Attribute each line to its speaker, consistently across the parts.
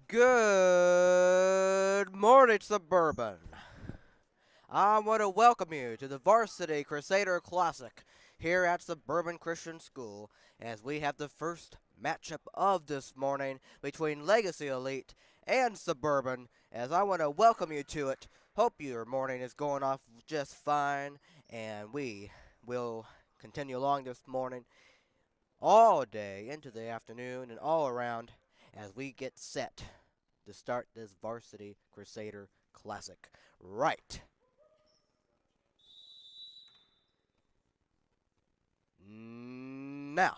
Speaker 1: Good morning, Suburban. I want to welcome you to the Varsity Crusader Classic here at Suburban Christian School as we have the first matchup of this morning between Legacy Elite and Suburban as I want to welcome you to it. Hope your morning is going off just fine and we will continue along this morning all day into the afternoon and all around as we get set to start this Varsity Crusader Classic. Right. Now,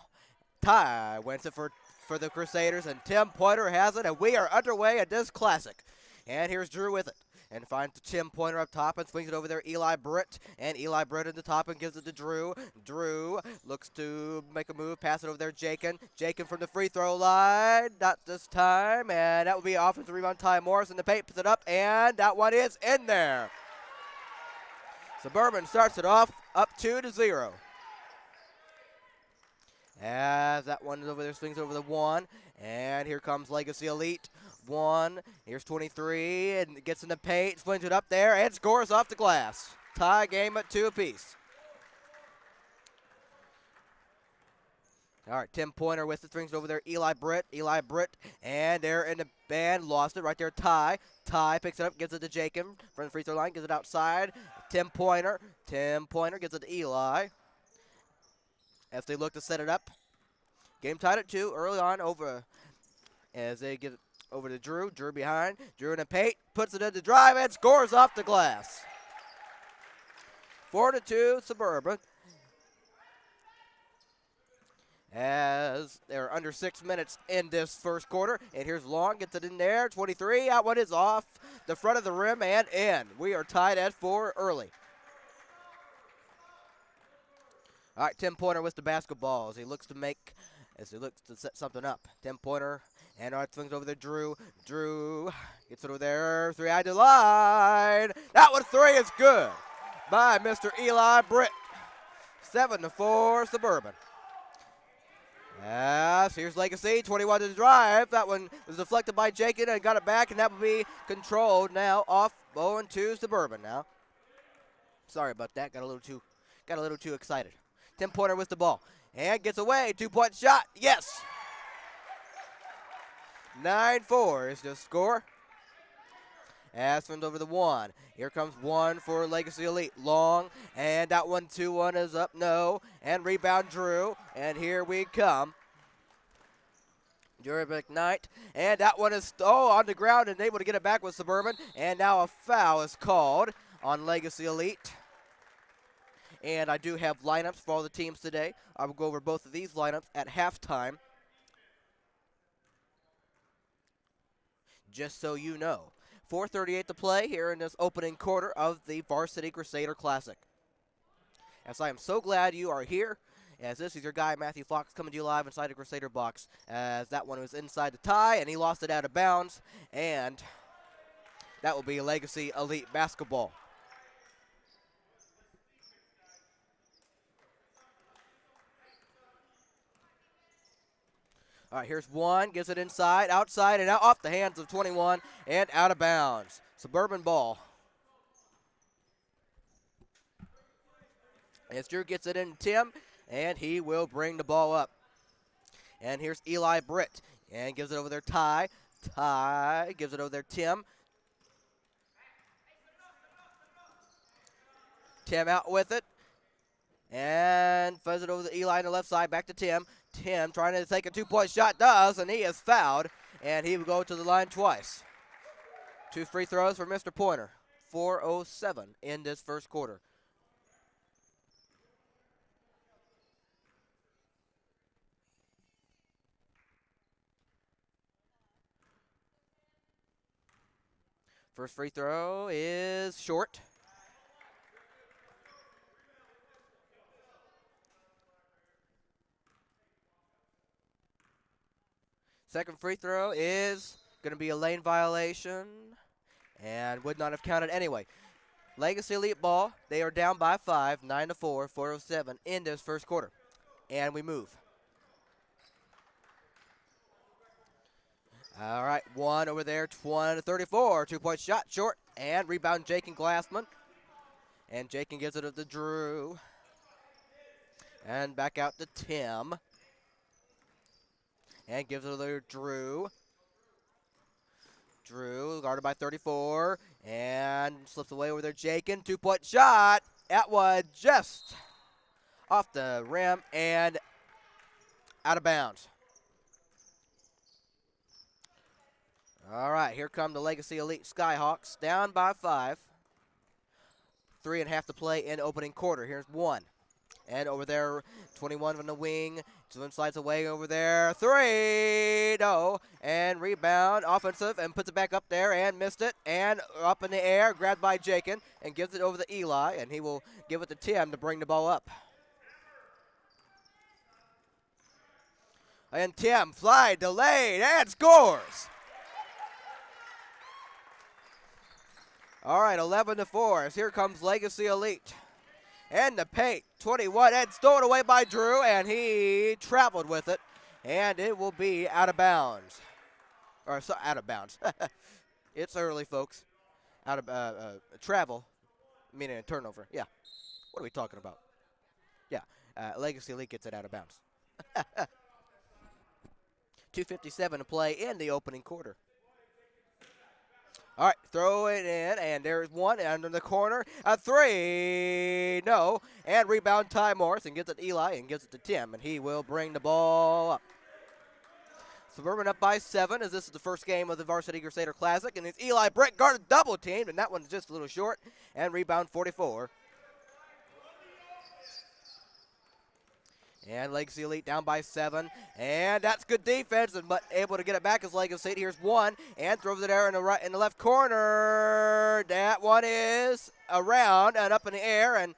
Speaker 1: Ty wins it for the Crusaders, and Tim Pointer has it, and we are underway at this Classic. And here's Drew with it. And finds Tim Pointer up top and swings it over there. Eli Britt. And Eli Britt at the top and gives it to Drew. Drew looks to make a move. Pass it over there. Jakin. Jakin from the free throw line. Not this time. And that will be offensive rebound. Ty Morris in the paint. Puts it up. And that one is in there. Suburban starts it off up 2-0. As that one is over there, swings over the one. And here comes Legacy Elite. One. Here's 23. And gets in the paint. Swings it up there. And scores off the glass. Tie game at 2 apiece. All right, Tim Pointer with it. Swings it over there. Eli Britt. Eli Britt. And they're in the band. Lost it right there. Ty. Ty picks it up. Gives it to Jacob. From the free throw line. Gives it outside. Tim Pointer. Tim Pointer gives it to Eli. As they look to set it up. Game tied at 2 early on over as they get over to Drew. Drew behind. Drew in the paint. Puts it in the drive and scores off the glass. 4-2 Suburban. As they're under 6 minutes in this first quarter. And here's Long. Gets it in there. 23. That one is off the front of the rim and in. We are tied at 4 early. All right, Tim Pointer with the basketball as he looks to set something up. Tim Pointer and swings over there. Drew. Drew gets it over there. 3-eye to line. That one 3 is good by Mr. Eli Britt. 7-4 Suburban. Yes, here's Legacy. 21 to the drive. That one was deflected by Jacob and got it back, and that will be controlled now off 0-2 Suburban now. Sorry about that. Got a little too excited. Tim Pointer with the ball. And gets away. 2-point shot. Yes. 9-4 is the score. As swings over the one. Here comes one for Legacy Elite. Long. And that one 2-1 is up. No. And rebound Drew. And here we come. Drew McKnight. And that one is on the ground and able to get it back with Suburban. And now a foul is called on Legacy Elite. And I do have lineups for all the teams today. I will go over both of these lineups at halftime. Just so you know. 4:38 to play here in this opening quarter of the Varsity Crusader Classic. As I am so glad you are here, as this is your guy Matthew Fox coming to you live inside the Crusader box. As that one was inside the tie, and he lost it out of bounds. And that will be Legacy Elite basketball. All right, here's one, gets it inside, outside, and out off the hands of 21, and out of bounds. Suburban ball. As Drew gets it in Tim, and he will bring the ball up. And here's Eli Britt, and gives it over there Ty. Ty gives it over there Tim. Tim out with it. And fuzz it over the Eli on the left side, back to Tim. Tim trying to take a 2-point shot, does, and he is fouled, and he will go to the line twice. 2 free throws for Mr. Pointer. 4:07 in this first quarter. First free throw is short. Second free throw is going to be a lane violation and would not have counted anyway. Legacy Elite ball. They are down by 5, 9-4, 4:07 in this first quarter. And we move. All right, one over there, 20-34. 2-point shot, short, and rebound Jaken Glassman. And Jaken gives it to Drew. And back out to Tim. And gives it to Drew. Drew guarded by 34. And slips away over there, Jaken. 2-point shot. That was just off the rim and out of bounds. All right, here come the Legacy Elite Skyhawks, down by 5. 3.5 to play in opening quarter. Here's one. And over there, 21 from the wing. Swim slides away over there. 3, no. And rebound, offensive, and puts it back up there and missed it. And up in the air, grabbed by Jaken, and gives it over to Eli, and he will give it to Tim to bring the ball up. And Tim, fly, delayed, and scores. All right, 11-4 as here comes Legacy Elite. And the paint, 21, and stolen away by Drew, and he traveled with it. And it will be out of bounds. Or so, out of bounds. It's early, folks. Out of travel, meaning a turnover. Yeah. What are we talking about? Yeah, Legacy Elite gets it out of bounds. 2:57 to play in the opening quarter. All right, throw it in, and there's one under the corner. A 3, no. And rebound Ty Morrison gets it to Eli and gives it to Tim, and he will bring the ball up. Suburban up by 7 as this is the first game of the Varsity Crusader Classic, and it's Eli Britt guarded double teamed, and that one's just a little short. And rebound 44. And Legacy Elite down by 7. And that's good defense, but able to get it back as Legacy. Here's one. And throws it there in the left corner. That one is around and up in the air. And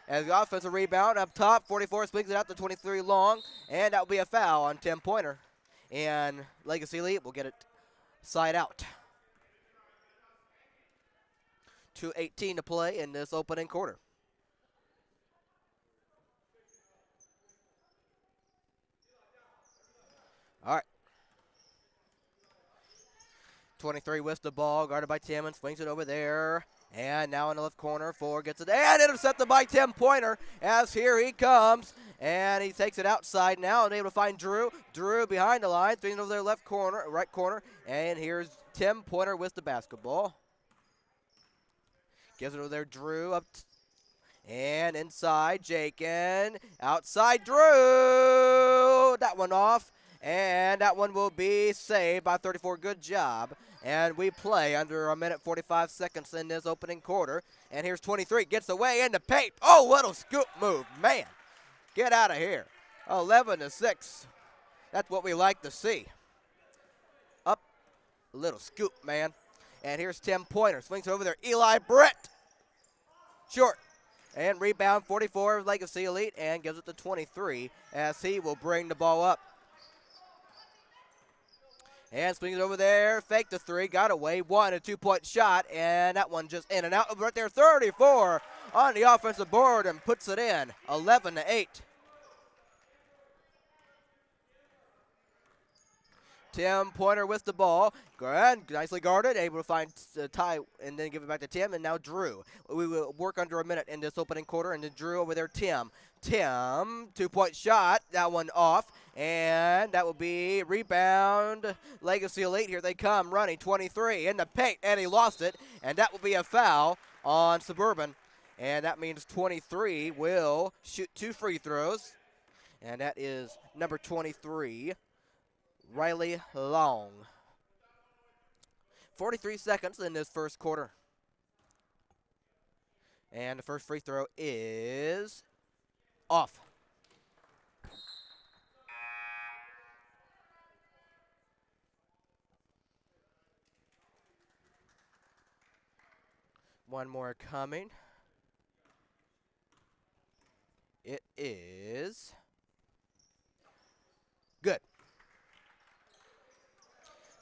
Speaker 1: as the offensive rebound up top, 44 swings it out to 23 long. And that will be a foul on Tim Pointer. And Legacy Elite will get it side out. 2:18 to play in this opening quarter. All right. 23 with the ball, guarded by Tim, and swings it over there. And now in the left corner, 4 gets it, and intercepted by Tim Pointer, as here he comes. And he takes it outside now, and able to find Drew. Drew behind the line, swinging over there left corner, right corner. And here's Tim Pointer with the basketball. Gives it over there, Drew, up and inside, Jaken. Outside, Drew. That one off. And that one will be saved by 34. Good job. And we play under a minute 45 seconds in this opening quarter. And here's 23. Gets away in the paint. Oh, little scoop move. Man, get out of here. 11-6. That's what we like to see. Up. A little scoop, man. And here's Tim Pointer. Swings over there. Eli Britt. Short. And rebound 44 Legacy Elite. And gives it to 23 as he will bring the ball up. And swings it over there, fake the 3, got away, 1, a 2-point shot, and that one just in and out. Right there, 34 on the offensive board and puts it in, 11-8. Tim Pointer with the ball, nicely guarded, able to find Ty and then give it back to Tim, and now Drew. We will work under a minute in this opening quarter, and then Drew over there, Tim. Tim, 2-point shot, that one off, and that will be rebound. Legacy Elite, here they come, running 23 in the paint, and he lost it, and that will be a foul on Suburban, and that means 23 will shoot 2 free throws, and that is number 23. Riley Long. 43 seconds in this first quarter. And the first free throw is off. One more coming. It is good.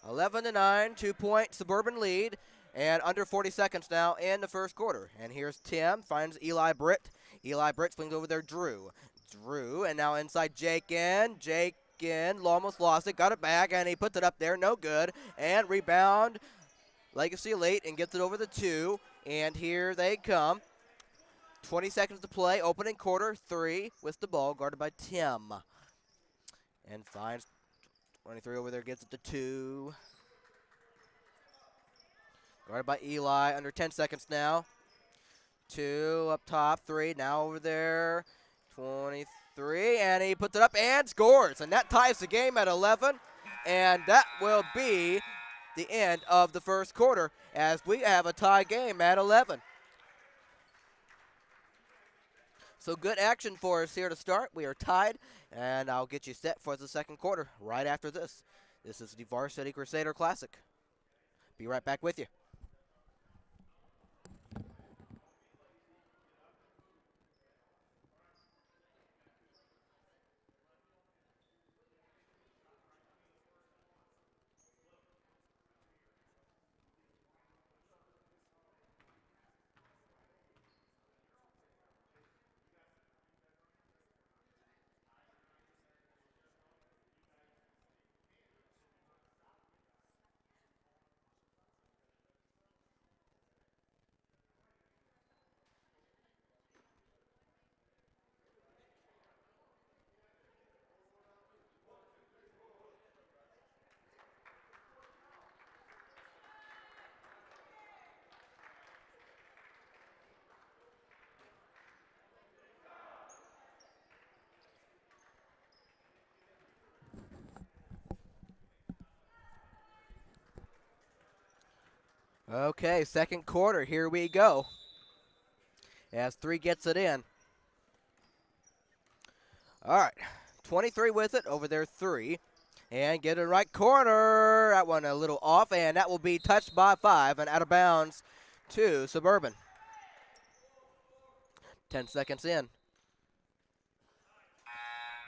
Speaker 1: 11-9, 2-point Suburban lead, and under 40 seconds now in the first quarter. And here's Tim, finds Eli Britt. Eli Britt swings over there, Drew. Drew, and now inside Jaken. Jaken in, almost lost it, got it back, and he puts it up there, no good. And rebound, Legacy Elite, and gets it over the 2. And here they come. 20 seconds to play, opening quarter, 3 with the ball, guarded by Tim. And finds 23 over there, gets it to 2. Guarded by Eli, under 10 seconds now. 2 up top, 3 now over there. 23, and he puts it up and scores. And that ties the game at 11. And that will be the end of the first quarter as we have a tie game at 11. So good action for us here to start. We are tied, and I'll get you set for the second quarter right after this. This is the Varsity Crusader Classic. Be right back with you. Okay, second quarter, here we go. As 3 gets it in. All right, 23 with it, over there 3. And get it right corner. That one a little off, and that will be touched by 5 and out of bounds to Suburban. 10 seconds in.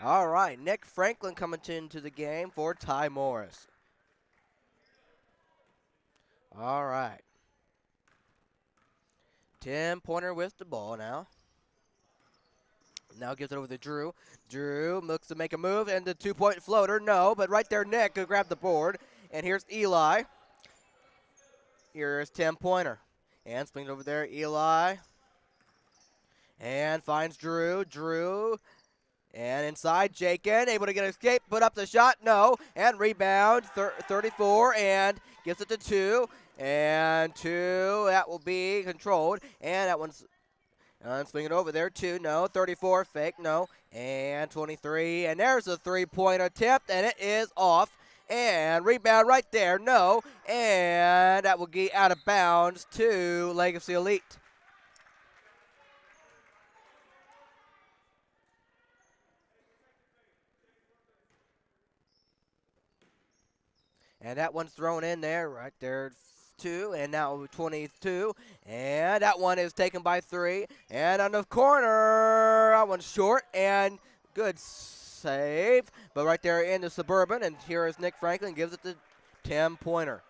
Speaker 1: All right, Nick Franklin coming into the game for Ty Morris. All right. 10-pointer with the ball now. Now gives it over to Drew. Drew looks to make a move, and the 2-point floater, no, but right there Nick could grab the board. And here's Eli. Here's 10-pointer. And swings over there, Eli. And finds Drew. Drew. And inside, Jakin, able to get an escape, put up the shot, no. And rebound, 34, and gives it to 2. And 2, that will be controlled. And that one's swinging over there, 2, no. 34, fake, no. And 23, and there's a 3-point attempt, and it is off. And rebound right there, no. And that will get out of bounds to Legacy Elite. And that one's thrown in there, right there, 2, and now 22. And that one is taken by 3. And on the corner, that one's short, and good save. But right there in the Suburban, and here is Nick Franklin, gives it the 10-pointer.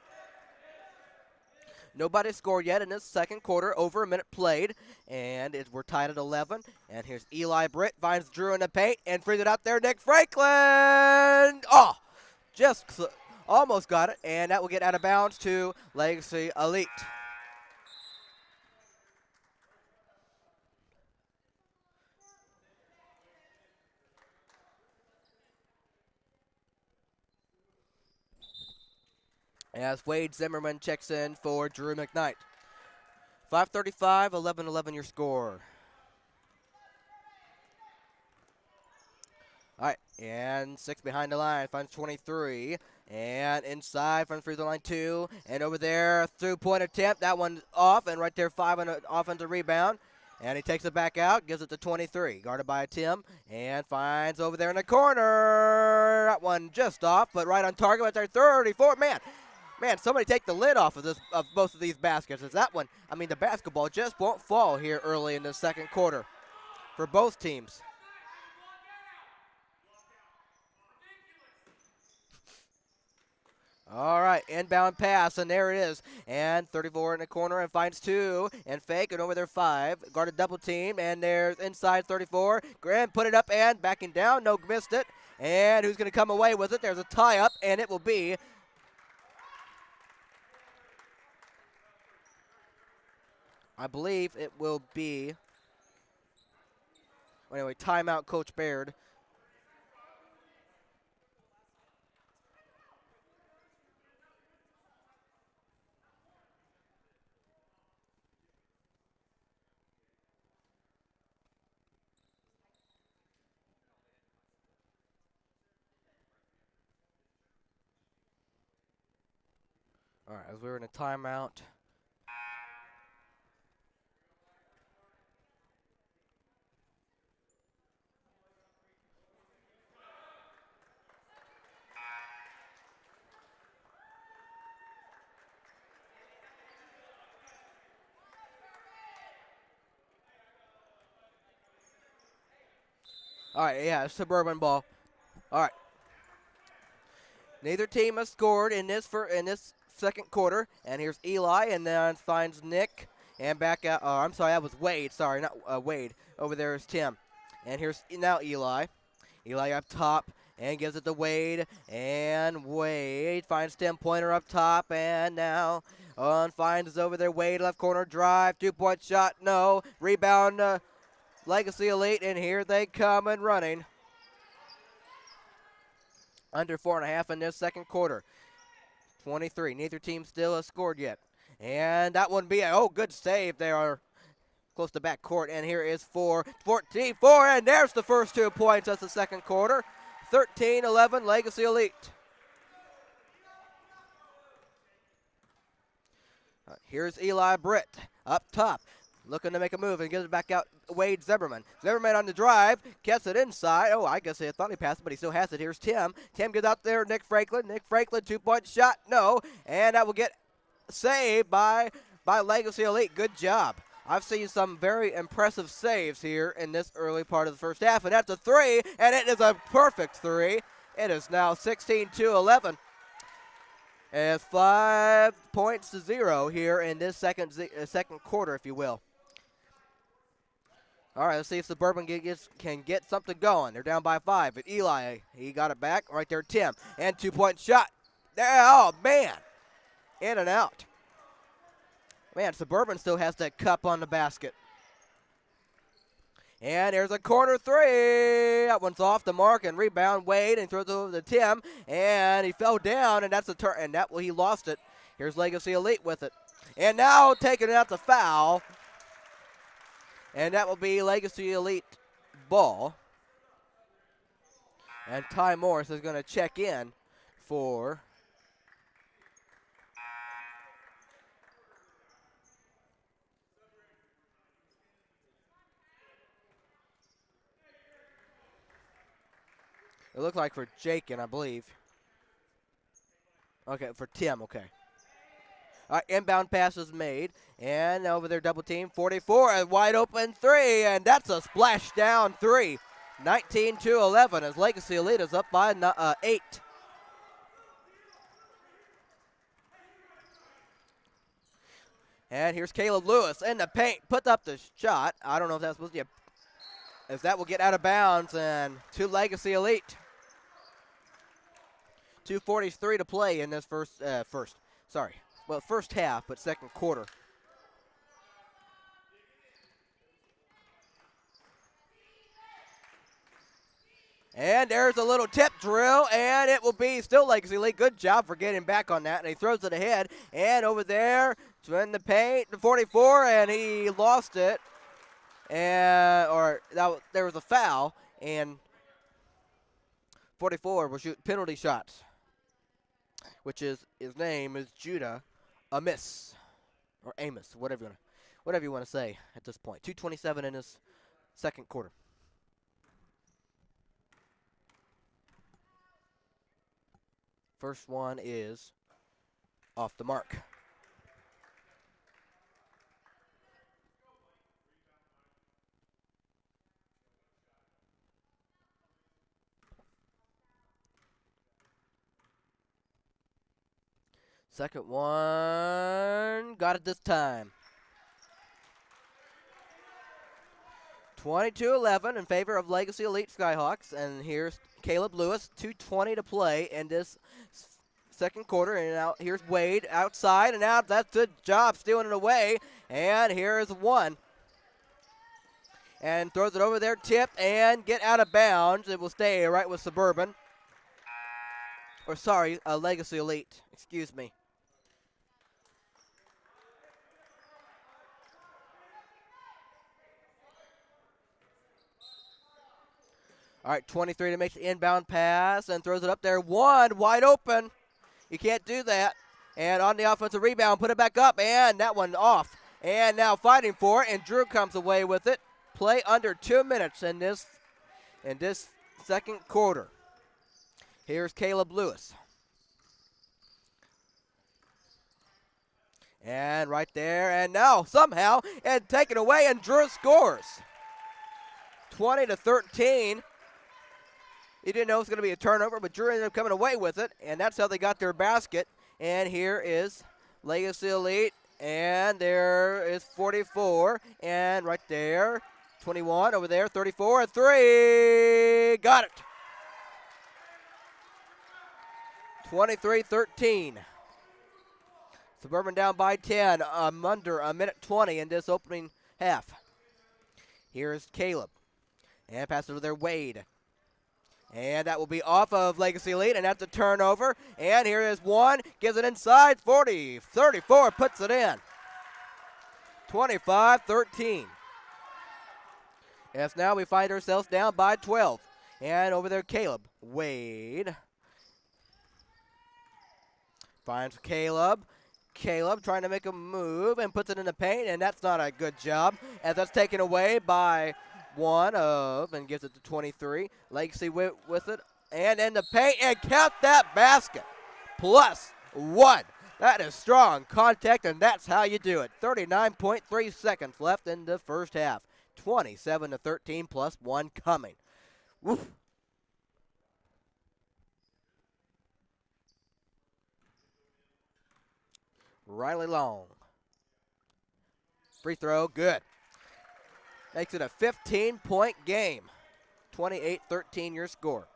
Speaker 1: Nobody scored yet in this second quarter, over a minute played, and we're tied at 11. And here's Eli Britt, finds Drew in the paint, and frees it out there, Nick Franklin! Oh, just almost got it, and that will get out of bounds to Legacy Elite. As Wade Zimmerman checks in for Drew McKnight. 5:35, 11-11 your score. All right, and 6 behind the line, finds 23. And inside from free throw line 2. And over there, through-point attempt. That one off, and right there 5 on an offensive rebound. And he takes it back out, gives it to 23. Guarded by Tim, and finds over there in the corner. That one just off, but right on target right there, 34. Man, somebody take the lid off of both of these baskets. Is that one, I mean, the basketball just won't fall here early in the second quarter for both teams. All right, inbound pass, and there it is. And 34 in the corner, and finds 2, and fake, and over there 5. Guarded double team, and there's inside 34. Graham put it up and backing down. No, missed it. And who's going to come away with it? There's a tie-up, and it will be I believe it will be, anyway, timeout, Coach Baird. All right, as we're in a timeout. All right, yeah, Suburban ball. All right. Neither team has scored in this second quarter, and here's Eli, and then finds Nick, and back out. Oh, I'm sorry, that was Wade. Sorry, not Wade. Over there is Tim, and here's now Eli. Eli up top and gives it to Wade, and Wade finds Tim Pointer up top, and now on finds over there. Wade left corner drive, 2-point shot, no rebound. Legacy Elite, and here they come and running. Under 4.5 in this second quarter. 23. Neither team still has scored yet. And that one be a good save. They are close to back court. And here is 14-4. And there's the first 2 points of the second quarter. 13-11 Legacy Elite. Here's Eli Britt up top. Looking to make a move and gives it back out Wade Zimmerman. Zimmerman on the drive, gets it inside. Oh, I guess he thought he passed it, but he still has it. Here's Tim. Tim gets out there, Nick Franklin. Nick Franklin, 2-point shot, no. And that will get saved by Legacy Elite. Good job. I've seen some very impressive saves here in this early part of the first half, and that's a 3, and it is a perfect 3. It is now 16-11. And 5 points to 0 here in this second quarter, if you will. All right, let's see if Suburban can get something going. They're down by 5. But Eli, he got it back. Right there, Tim. And 2-point shot. There, oh, man. In and out. Man, Suburban still has that cup on the basket. And there's a corner 3. That one's off the mark, and rebound Wade, and throws it over to Tim. And he fell down, and that's a turn. And he lost it. Here's Legacy Elite with it. And now taking it out to foul. And that will be Legacy Elite ball. And Ty Morris is going to check in for it looks like for Jakin, I believe. Okay, for Tim, okay. All right, inbound pass is made. And over there, double team, 44, a wide open 3, and that's a splashdown 3. 19-11 as Legacy Elite is up by 8. And here's Caleb Lewis in the paint, puts up the shot. I don't know if that's supposed to be if that will get out of bounds, and to Legacy Elite. 2:43 to play in this first half, but second quarter. And there's a little tip drill, and it will be still Legacy Elite. Good job for getting back on that, and he throws it ahead. And over there, in the paint, 44, and he lost it. And there was a foul, and 44 will shoot penalty shots, which is his name is Judah Amos, or Amos, whatever you want to say at this point. 2:27 in his second quarter. First one is off the mark. Second one, got it this time. 22-11 in favor of Legacy Elite Skyhawks. And here's Caleb Lewis, 2:20 to play in this second quarter. And now here's Wade outside, and now that's a job stealing it away. And here's one. And throws it over there, tipped, and get out of bounds. It will stay right with Suburban. Or sorry, Legacy Elite, excuse me. All right, 23 to make the inbound pass and throws it up there. One wide open. You can't do that. And on the offensive rebound, put it back up, and that one off. And now fighting for it, and Drew comes away with it. Play under 2 minutes in this second quarter. Here's Caleb Lewis. And right there, and now somehow, and taken away, and Drew scores. 20-13. He didn't know it was going to be a turnover, but Drew ended up coming away with it, and that's how they got their basket. And here is Legacy Elite, and there is 44, and right there, 21 over there, 34, 3, got it. 23-13. Suburban down by 10, under a minute 20 in this opening half. Here's Caleb, and pass it over there, Wade. And that will be off of Legacy Elite, and that's a turnover. And here is one, gives it inside, 40, 34, puts it in. 25-13. Yes, now we find ourselves down by 12. And over there, Caleb. Wade. Finds Caleb. Caleb trying to make a move and puts it in the paint, and that's not a good job, as that's taken away by one of, and gives it to 23. Legacy with it, and in the paint, and count that basket. +1. That is strong contact, and that's how you do it. 39.3 seconds left in the first half. 27-13 +1 coming. Woof. Riley Long. Free throw, good. Makes it a 15-point game. 28-13 your score.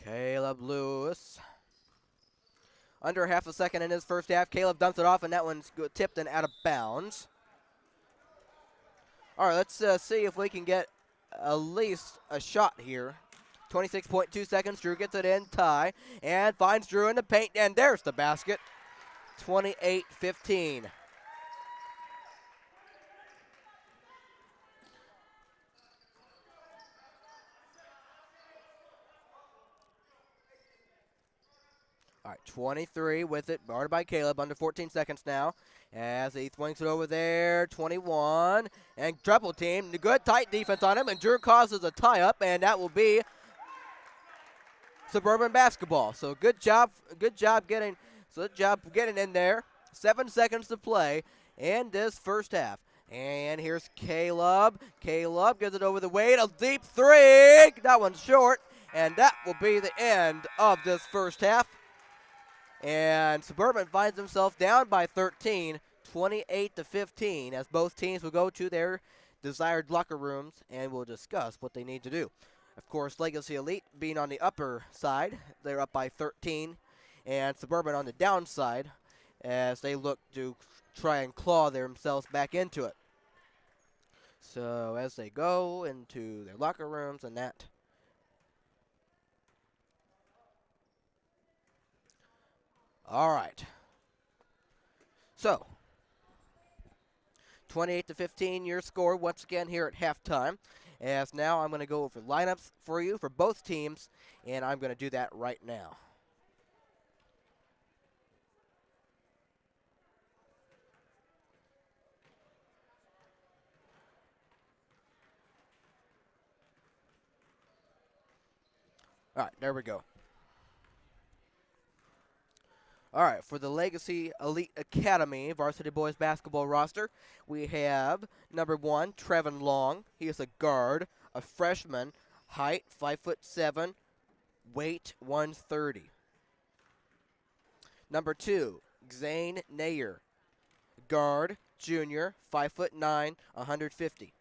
Speaker 1: Caleb Lewis. Under half a second in his first half. Caleb dumps it off, and that one's tipped and out of bounds. All right, let's see if we can get at least a shot here. 26.2 seconds. Drew gets it in, tie, and finds Drew in the paint, and there's the basket. 28-15. All right, 23 with it, guarded by Caleb, under 14 seconds now, as he swings it over there, 21, and double team, good tight defense on him, and Drew causes a tie-up, and that will be Suburban basketball. So good job getting in there. 7 seconds to play in this first half. And here's Caleb. Caleb gives it over the Wade. A deep three. That one's short. And that will be the end of this first half. And Suburban finds himself down by 13, 28-15, as both teams will go to their desired locker rooms and will discuss what they need to do. Of course, Legacy Elite being on the upper side, they're up by 13, and Suburban on the downside as they look to try and claw themselves back into it. So as they go into their locker rooms and that. All right. So 28-15 your score once again here at halftime. As now I'm going to go over lineups for you for both teams, and I'm going to do that right now. All right, there we go. All right, for the Legacy Elite Academy Varsity Boys basketball roster, we have number 1, Trevin Long. He is a guard, a freshman, height 5'7", weight 130. Number 2, Zane Nayer, guard, junior, 5'9", 150.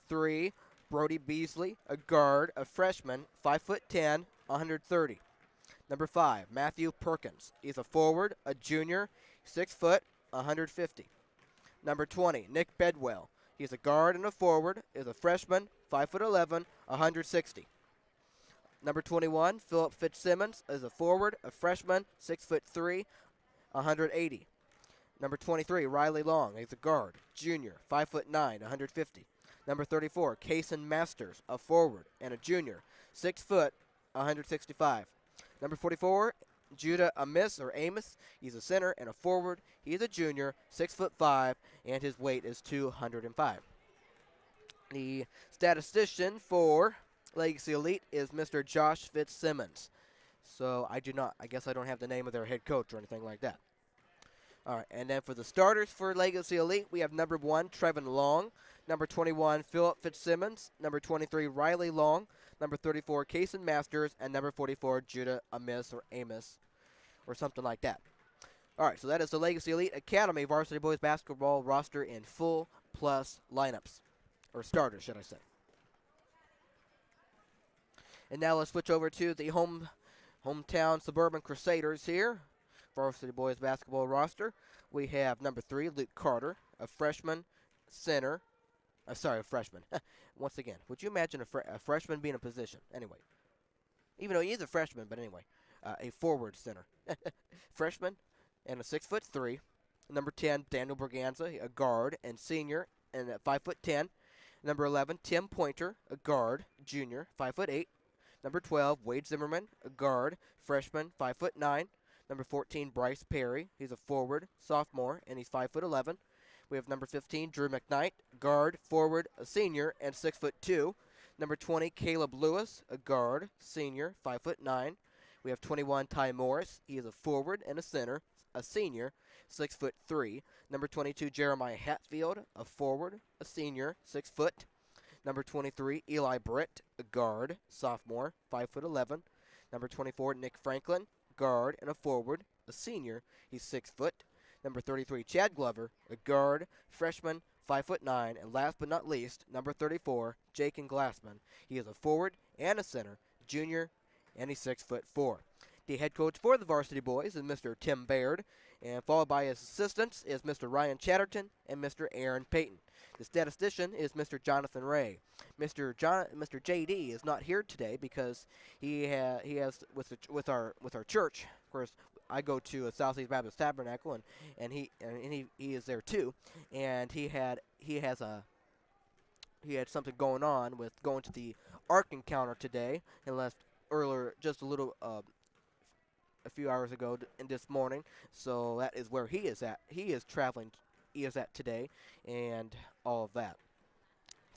Speaker 1: 3, Brody Beasley, a guard, a freshman, 5'10", 130. Number 5, Matthew Perkins. He's a forward, a junior, 6 foot, 150. Number 20, Nick Bedwell. He's a guard and a forward, is a freshman, 5'11", 160. Number 21, Philip Fitzsimmons, is a forward, a freshman, 6'3", 180. Number 23, Riley Long. He's a guard, junior, 5'9", 150. Number 34, Kason Masters, a forward and a junior, 6 foot, 165. Number 44, Judah Amos. He's a center and a forward. He's a junior, 6'5", and his weight is 205. The statistician for Legacy Elite is Mr. Josh Fitzsimmons. So I guess I don't have the name of their head coach or anything like that. All right, and then for the starters for Legacy Elite, we have number 1, Trevin Long. Number 21, Philip Fitzsimmons. Number 23, Riley Long. Number 34, Kason Masters. And number 44, Judah Amos, or something like that. All right, so that is the Legacy Elite Academy Varsity Boys Basketball roster in full plus lineups. Or starters, should I say. And now let's switch over to the hometown Suburban Crusaders here. Varsity Boys basketball roster. We have number 3, Luke Carter, a freshman, center. A freshman. Once again, would you imagine a freshman being a position? Anyway, even though he is a freshman, but anyway, a forward center. Freshman and a 6'3". Number 10, Daniel Berganza, a guard and senior, and at 5'10". Number 11, Tim Pointer, a guard, junior, 5'8". Number 12, Wade Zimmerman, a guard, freshman, 5'9". Number 14, Bryce Perry. He's a forward, sophomore, and he's 5'11". We have number 15, Drew McKnight, guard, forward, a senior, and 6'2". Number 20, Caleb Lewis, a guard, senior, 5'9". We have 21, Ty Morris. He is a forward and a center, a senior, 6'3". Number 22, Jeremiah Hatfield, a forward, a senior, 6 foot. Number 23, Eli Britt, a guard, sophomore, 5'11". Number 24, Nick Franklin, guard and a forward, a senior, he's 6 foot. Number 33, Chad Glover, a guard, freshman, 5'9", and last but not least, number 34, Jaken Glassman. He is a forward and a center, junior, and he's 6'4". The head coach for the Varsity Boys is Mr. Tim Baird, and followed by his assistants is Mr. Ryan Chatterton and Mr. Aaron Payton. The statistician is Mr. Jonathan Ray. Mr. JD is not here today because he has with our church. Of course, I go to a Southeast Baptist Tabernacle, and he is there too, and he had something going on with going to the Ark Encounter today, and left earlier just a few hours ago and this morning. So that is where he is at. He is traveling. He is at today, and all of that.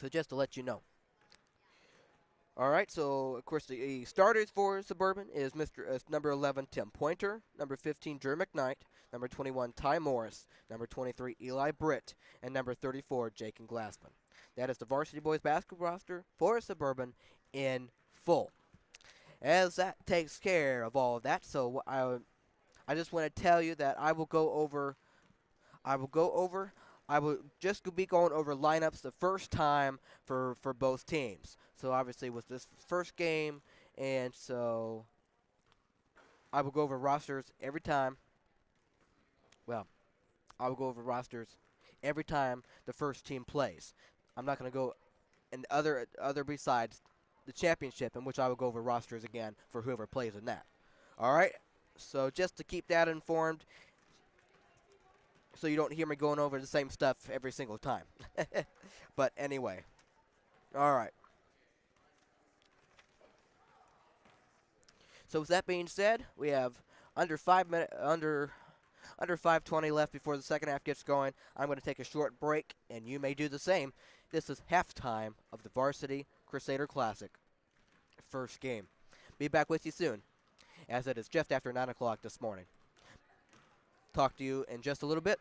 Speaker 1: So just to let you know. All right, so of course the starters for Suburban is number 11 Tim Pointer, number 15 Drew McKnight, number 21 Ty Morris, number 23 Eli Britt, and number 34 Jaken Glassman. That is the Varsity Boys basketball roster for Suburban in full. As that takes care of all of that, so I just want to tell you that I will just be going over lineups the first time for both teams. So obviously with this first game, and so I will go over rosters every time. Well, I will go over rosters every time the first team plays. I'm not going to go in other besides the championship, in which I will go over rosters again for whoever plays in that. All right, so just to keep that informed, so you don't hear me going over the same stuff every single time. But anyway, all right. So with that being said, we have under 5:20 left before the second half gets going. I'm going to take a short break, and you may do the same. This is halftime of the Varsity Crusader Classic first game. Be back with you soon, as it is just after 9 o'clock this morning. Talk to you in just a little bit.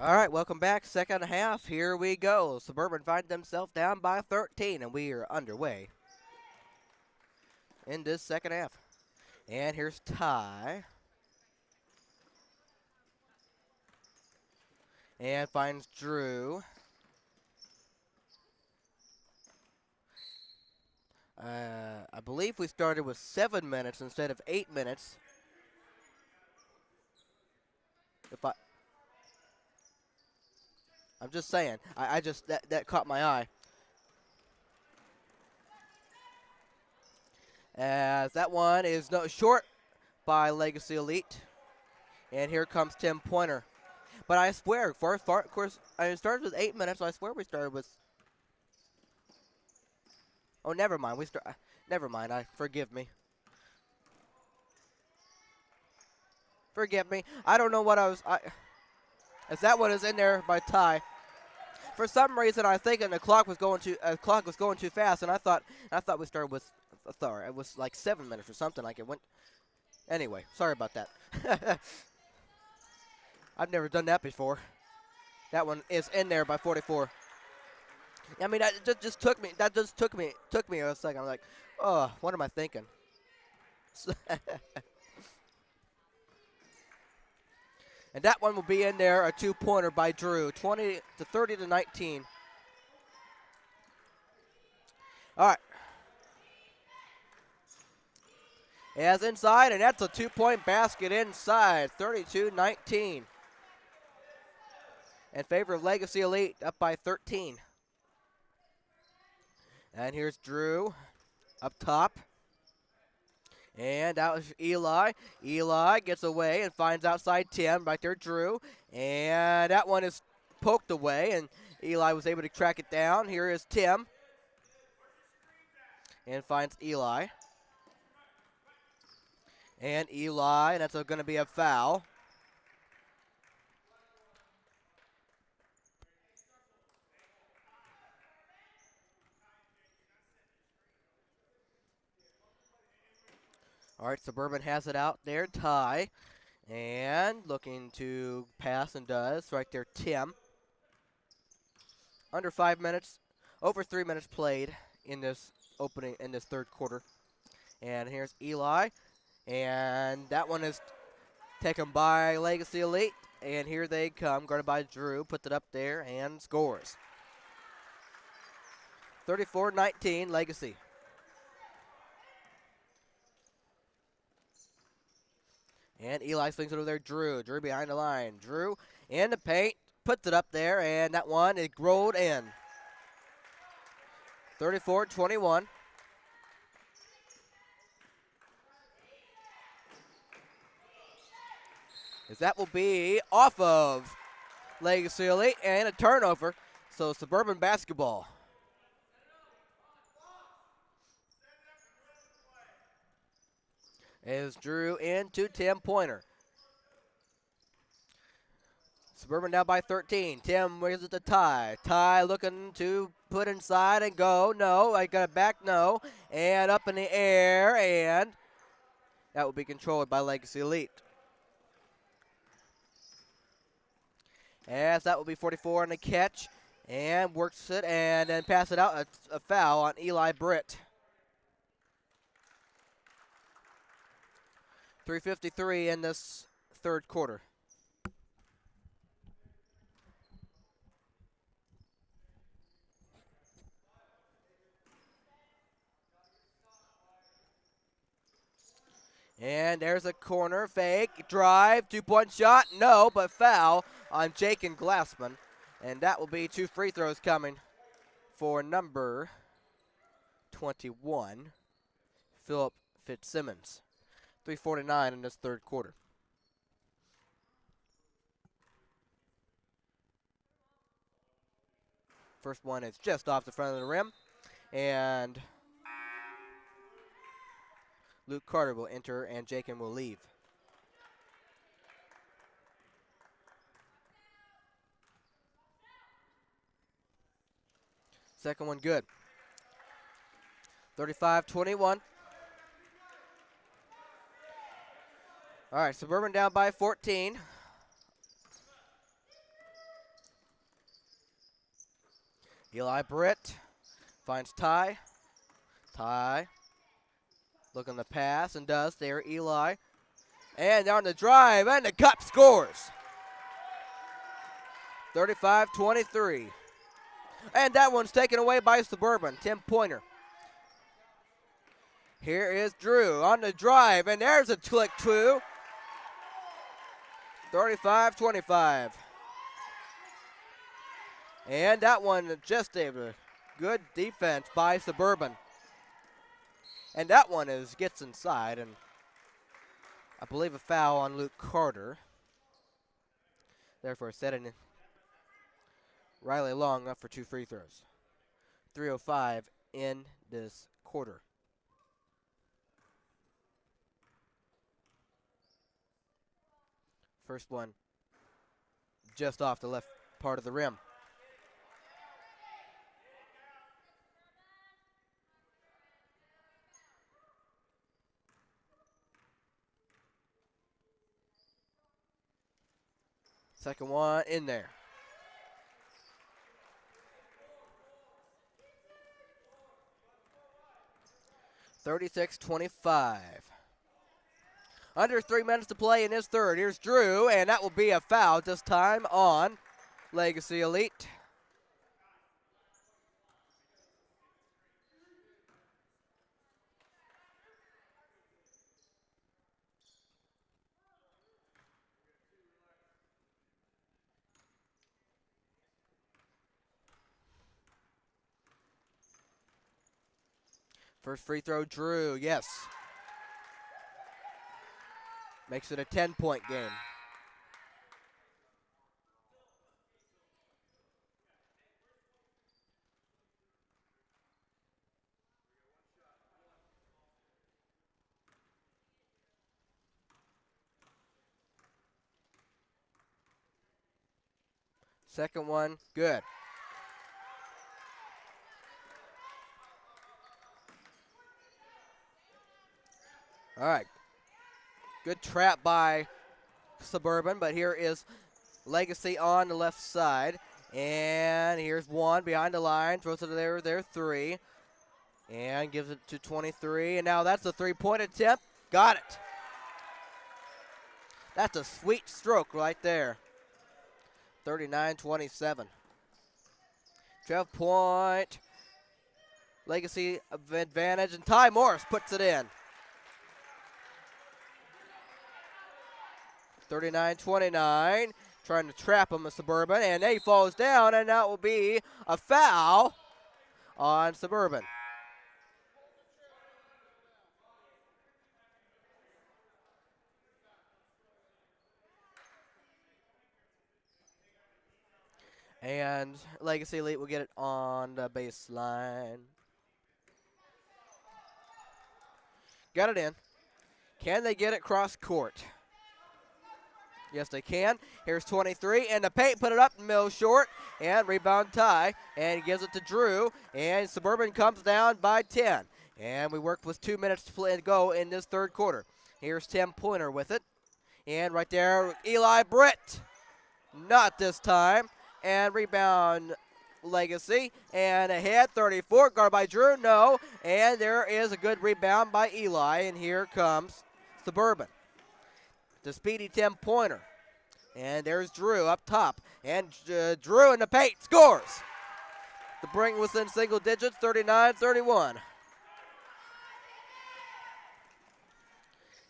Speaker 1: All right, welcome back. Second half. Here we go. Suburban find themselves down by 13, and we are underway in this second half. And here's Ty. And finds Drew. I believe we started with 7 minutes instead of 8 minutes. I'm just saying. I just that caught my eye. As that one is no short by Legacy Elite. And here comes Tim Pointer. But I swear, of course, I started with 8 minutes. So I swear we started with. Oh, never mind. Never mind. Forgive me. Forgive me. I don't know what I was. As that one is in there by Ty. For some reason, I think the clock was going too fast, and I thought we started with. Sorry, it was like 7 minutes or something. Like it went. Anyway, sorry about that. I've never done that before. That one is in there by 44. I mean, that just took me. That just took me a second. I'm like, oh, what am I thinking? And that one will be in there, a 2-pointer by Drew, 30 to 19. All right. As inside, and that's a 2-point basket inside, 32-19. In favor of Legacy Elite, up by 13. And here's Drew up top. And out is Eli. Eli gets away and finds outside Tim. Right there, Drew. And that one is poked away, and Eli was able to track it down. Here is Tim. And finds Eli. And Eli, that's going to be a foul. All right, Suburban has it out there. Ty. And looking to pass and does. Right there, Tim. Under 5 minutes. Over 3 minutes played in this third quarter. And here's Eli. And that one is taken by Legacy Elite. And here they come. Guarded by Drew. Puts it up there and scores. 34-19, Legacy. And Eli swings it over there, Drew. Drew behind the line. Drew in the paint. Puts it up there, and that one is rolled in. 34-21. As that will be off of Legacy Elite and a turnover. So Suburban basketball. As Drew into Tim Pointer. Suburban down by 13. Tim brings it to Ty. Ty looking to put inside and go. No, I got it back. No. And up in the air. And that will be controlled by Legacy Elite. As that will be 44 on the catch. And works it and then pass it out. A foul on Eli Britt. 3:53 in this third quarter. And there's a corner fake, drive, 2-point shot, no, but foul on Jake and Glassman. And that will be 2 free throws coming for number 21, Philip Fitzsimmons. 3:49 in this third quarter. First one is just off the front of the rim. And Luke Carter will enter and Jakin will leave. Second one good. 35-21. All right, Suburban down by 14. Eli Britt finds Ty. Ty looking to pass and does there. Eli. And on the drive, and the Cup scores. 35-23. And that one's taken away by Suburban. 10-pointer. Here is Drew on the drive, and there's a click two. 35-25. And that one just a good defense by Suburban. And that one gets inside, and I believe a foul on Luke Carter. Therefore setting Riley Long up for 2 free throws. 3:05 in this quarter. First one just off the left part of the rim. Second one in there. (36-25). Under 3 minutes to play in this third. Here's Drew, and that will be a foul this time on Legacy Elite. First free throw, Drew, yes. Makes it a 10-point game. Second one, good. All right. Good trap by Suburban, but here is Legacy on the left side. And here's one behind the line, throws it there, three. And gives it to 23. And now that's a three-point attempt. Got it. That's a sweet stroke right there. 39-27. 12-point Legacy advantage, and Ty Morris puts it in. 39-29. Trying to trap him with Suburban, and he falls down, and that will be a foul on Suburban. And Legacy Elite will get it on the baseline. Got it in. Can they get it cross court? Yes, they can. Here's 23, and the paint put it up, middle short, and rebound Ty, and he gives it to Drew, and Suburban comes down by 10. And we work with 2 minutes to play to go in this third quarter. Here's 10-pointer with it, and right there, Eli Britt. Not this time, and rebound Legacy, and ahead, 34, guarded by Drew, no, and there is a good rebound by Eli, and here comes Suburban. The speedy 10-pointer. And there's Drew up top. And Drew in the paint scores to bring within single digits, 39-31.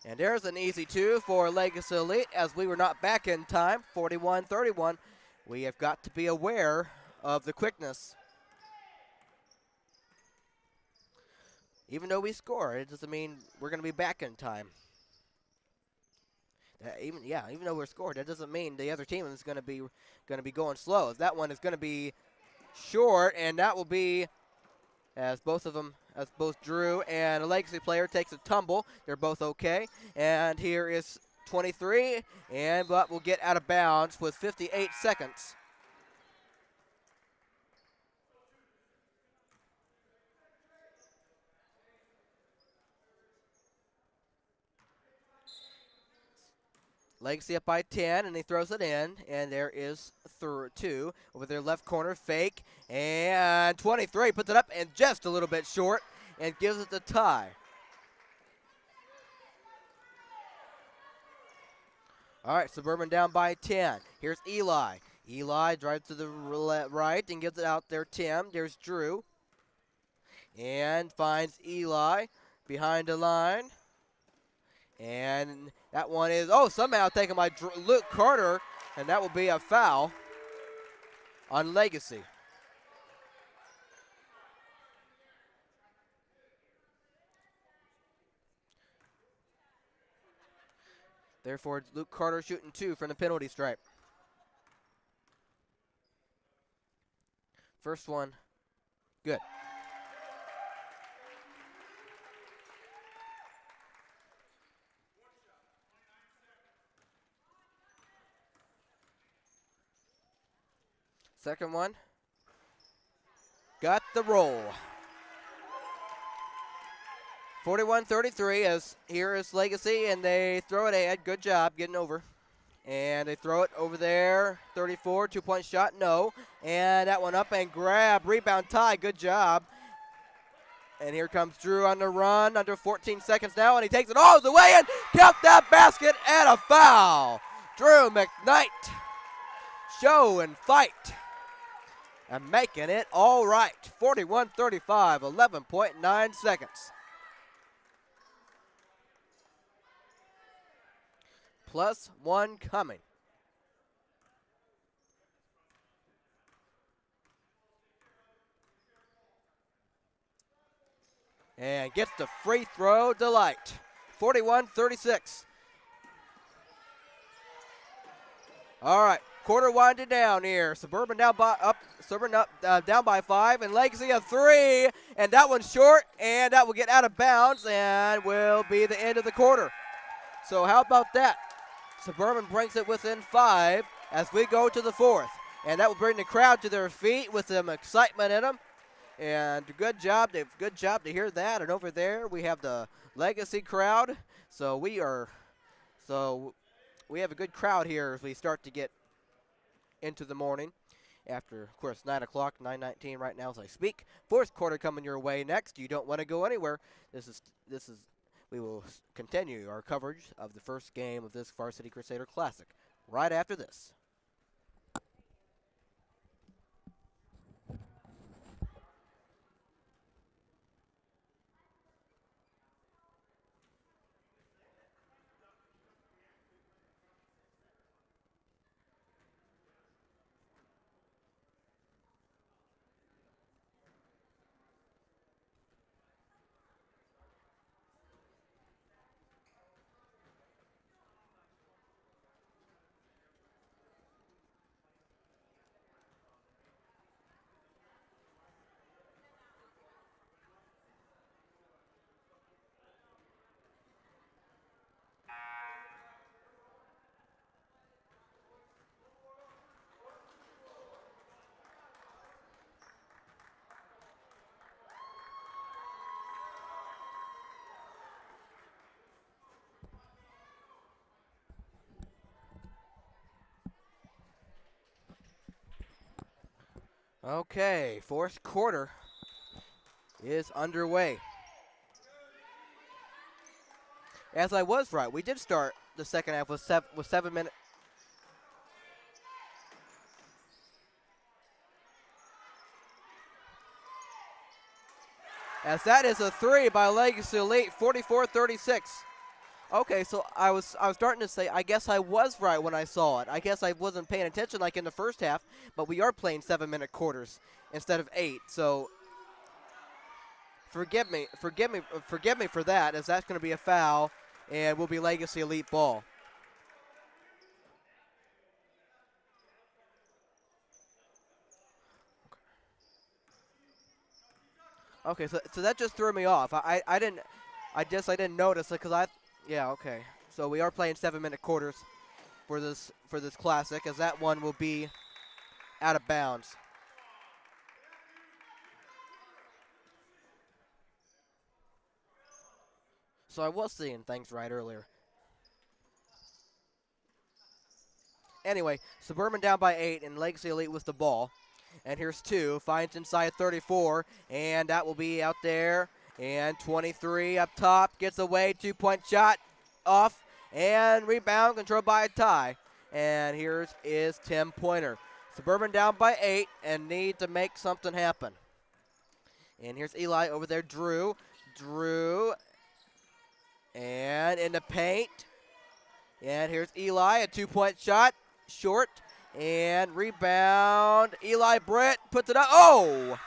Speaker 1: And there's an easy two for Legacy Elite as we were not back in time, 41-31. We have got to be aware of the quickness. Even though we score, it doesn't mean we're going to be back in time. Even though we're scored, that doesn't mean the other team is going to be going slow. That one is going to be short, and that will be as both Drew and a Legacy player takes a tumble. They're both okay. And here is 23, but will get out of bounds with 58 seconds. Legacy up by 10, and he throws it in, and there is 2 over their left corner, fake, and 23 puts it up and just a little bit short and gives it the tie. All right, Suburban down by 10. Here's Eli. Eli drives to the right and gives it out there. Tim. There's Drew. And finds Eli behind the line. And that one is, somehow taken by Luke Carter. And that will be a foul on Legacy. Therefore, it's Luke Carter shooting 2 from the penalty stripe. First one, good. Second one, got the roll. 41-33 as here is Legacy, and they throw it ahead. Good job getting over. And they throw it over there. 34, 2-point shot, no. And that one up and grab, rebound tie, good job. And here comes Drew on the run, under 14 seconds now, and he takes it all the way in. Count that basket and a foul. Drew McKnight, show and fight. And making it all right. 41-35, 11.9 seconds. +1 coming. And gets the free throw delight. 41-36. All right, quarter winding down here. Suburban down by 5, and Legacy a 3, and that one's short, and that will get out of bounds and will be the end of the quarter. So how about that? Suburban brings it within 5 as we go to the 4th. And that will bring the crowd to their feet with some excitement in them. And good job to hear that. And over there we have the Legacy crowd. So we have a good crowd here as we start to get into the morning. After, of course, 9 o'clock, 9:19 right now as I speak. 4th quarter coming your way next. You don't want to go anywhere. We will continue our coverage of the first game of this Varsity Crusader Classic right after this. Okay, 4th quarter is underway. As I was right, we did start the second half with 7 minutes. As that is a 3 by Legacy Elite, 44-36. Okay, so I was starting to say, I guess I was right when I saw it. I guess I wasn't paying attention like in the first half, but we are playing 7-minute quarters instead of 8. So forgive me for that, as that's going to be a foul, and will be Legacy Elite ball. Okay, so that just threw me off. I didn't notice it because yeah, okay. So we are playing 7-minute quarters for this classic, as that one will be out of bounds. So I was seeing things right earlier. Anyway, Suburban down by 8, and Legacy Elite with the ball. And here's 2, finds inside 34, and that will be out there. And 23 up top, gets away, 2-point shot off, and rebound controlled by a tie. And here's is Tim Pointer. Suburban down by 8 and need to make something happen. And here's Eli over there, Drew, and in the paint. And here's Eli, a 2-point shot, short, and rebound. Eli Britt puts it up. Oh!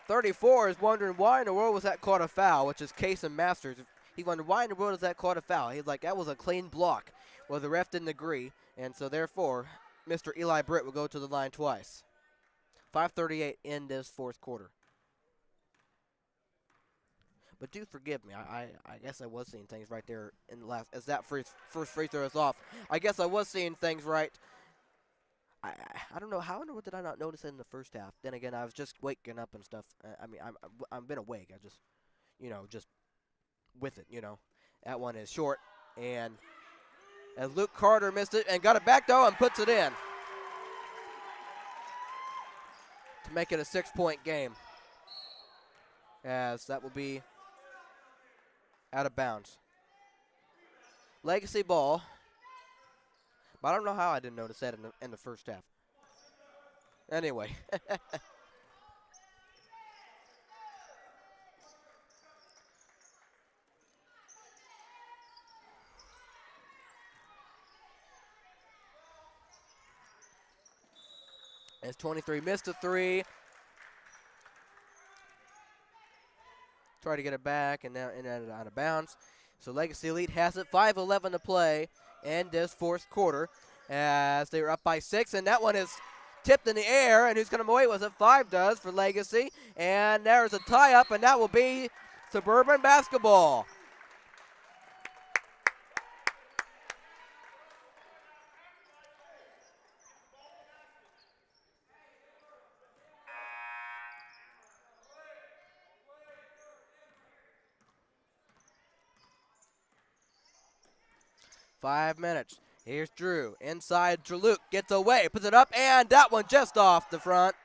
Speaker 1: 34 is wondering why in the world was that caught a foul, which is Kason Masters. He wondered why in the world is that caught a foul. He's like, that was a clean block. Well, the ref didn't agree, and so therefore, Mr. Eli Britt will go to the line twice. 5:38 in this fourth quarter. But do forgive me. I guess I was seeing things right there in the last, as that first free throw is off. I guess I was seeing things right. I don't know how in the world did I not notice it in the first half. Then again, I was just waking up and stuff. I mean, I've been awake. I just, just with it. That one is short, and as Luke Carter missed it and got it back though and puts it in to make it a 6-point game. As that will be out of bounds. Legacy ball. But I don't know how I didn't notice that in the first half. Anyway. As 23 missed a 3. Try to get it back and now out of bounds. So Legacy Elite has it. 5:11 to play in this fourth quarter as they were up by 6, and that one is tipped in the air, and who's going to wait was it? 5 does for Legacy, and there's a tie-up, and that will be Suburban basketball. Five minutes. Here's Drew. Inside, Luke gets away, puts it up, and that one just off the front.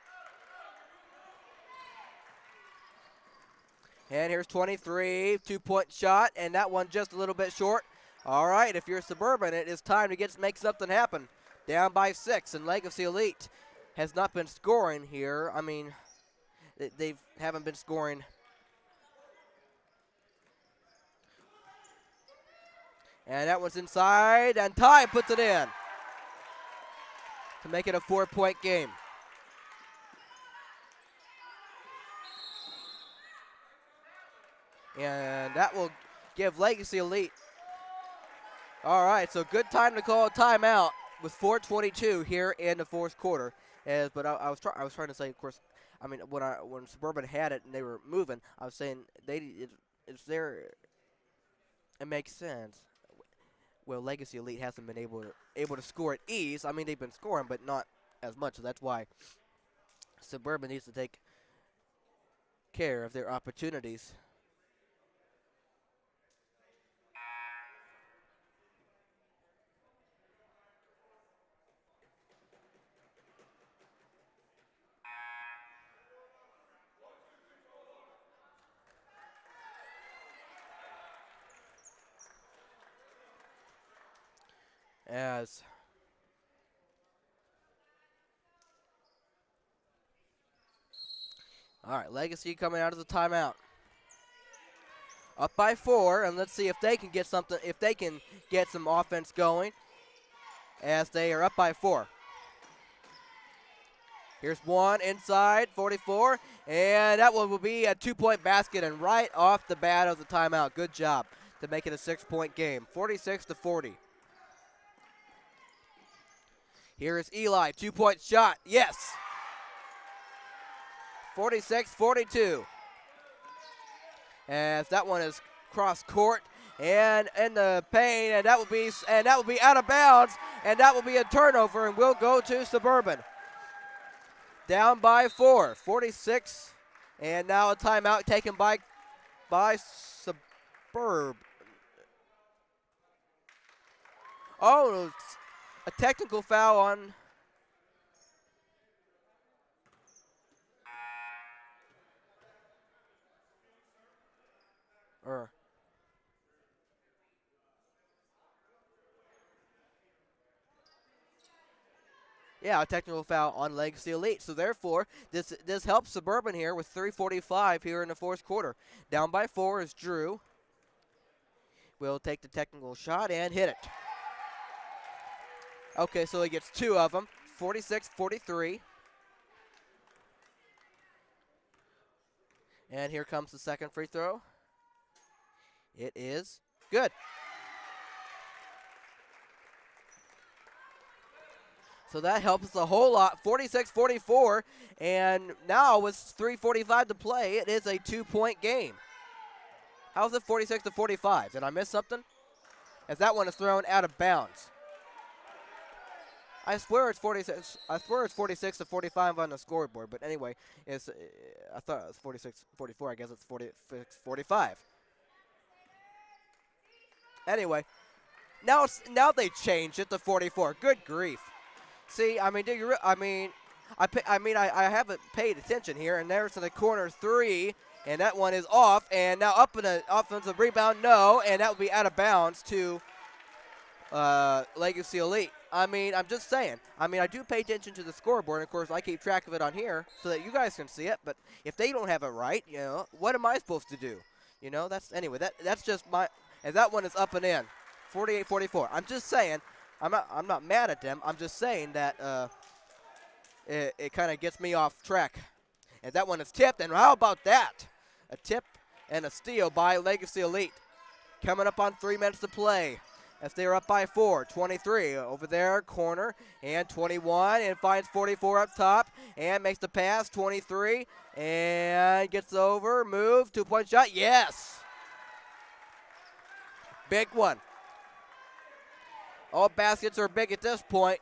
Speaker 1: And here's 23, 2-point shot, and that one just a little bit short. All right, if you're Suburban, it is time to make something happen. Down by 6, and Legacy Elite has not been scoring here. I mean, they haven't been scoring. And that one's inside, and Ty puts it in to make it a 4-point game. And that will give Legacy Elite. All right, so good time to call a timeout with 4:22 here in the fourth quarter. But I was trying to say, of course, I mean when Suburban had it and they were moving, I was saying it's there. It makes sense. Well, Legacy Elite hasn't been able to score at ease. I mean, they've been scoring, but not as much. So that's why Suburban needs to take care of their opportunities. All right, Legacy coming out of the timeout. Up by 4, and let's see if they can get something, if they can get some offense going as they are up by 4. Here's one inside, 44, and that one will be a 2-point basket and right off the bat of the timeout. Good job to make it a 6-point game, 46-40. Here is Eli, 2-point shot, yes. 46-42. As that one is cross court and in the paint, and that will be out of bounds, and that will be a turnover, and we'll go to Suburban. Down by 4, 46, and now a timeout taken by Suburban. Oh, it's a technical foul on. Or yeah, a technical foul on Legacy Elite. So therefore, this helps Suburban here with 3:45 here in the fourth quarter. Down by 4 is Drew. Will take the technical shot and hit it. Okay, so he gets 2 of them. 46-43. And here comes the second free throw. It is good. So that helps a whole lot. 46-44. And now with 3:45 to play, it is a 2-point game. How's it 46-45? Did I miss something? As that one is thrown out of bounds. I swear it's 46. I swear it's 46-45 on the scoreboard. But anyway, it's I thought it was 46-44. I guess it's 46-45. Anyway, now they changed it to 44. Good grief. See, I mean, do you? I haven't paid attention here, and there's the corner 3, and that one is off, and now up in an offensive rebound, no, and that would be out of bounds to Legacy Elite. I mean, I'm just saying. I mean, I do pay attention to the scoreboard, and of course, I keep track of it on here so that you guys can see it. But if they don't have it right, you know, what am I supposed to do? You know, that's just my. And that one is up and in, 48-44. I'm just saying. I'm not mad at them. I'm just saying that it kind of gets me off track. And that one is tipped. And how about that? A tip and a steal by Legacy Elite. Coming up on 3 minutes to play. As they are up by 4, 23 over there, corner, and 21, and finds 44 up top, and makes the pass, 23, and gets over, move, 2-point shot, yes! Big one. All baskets are big at this point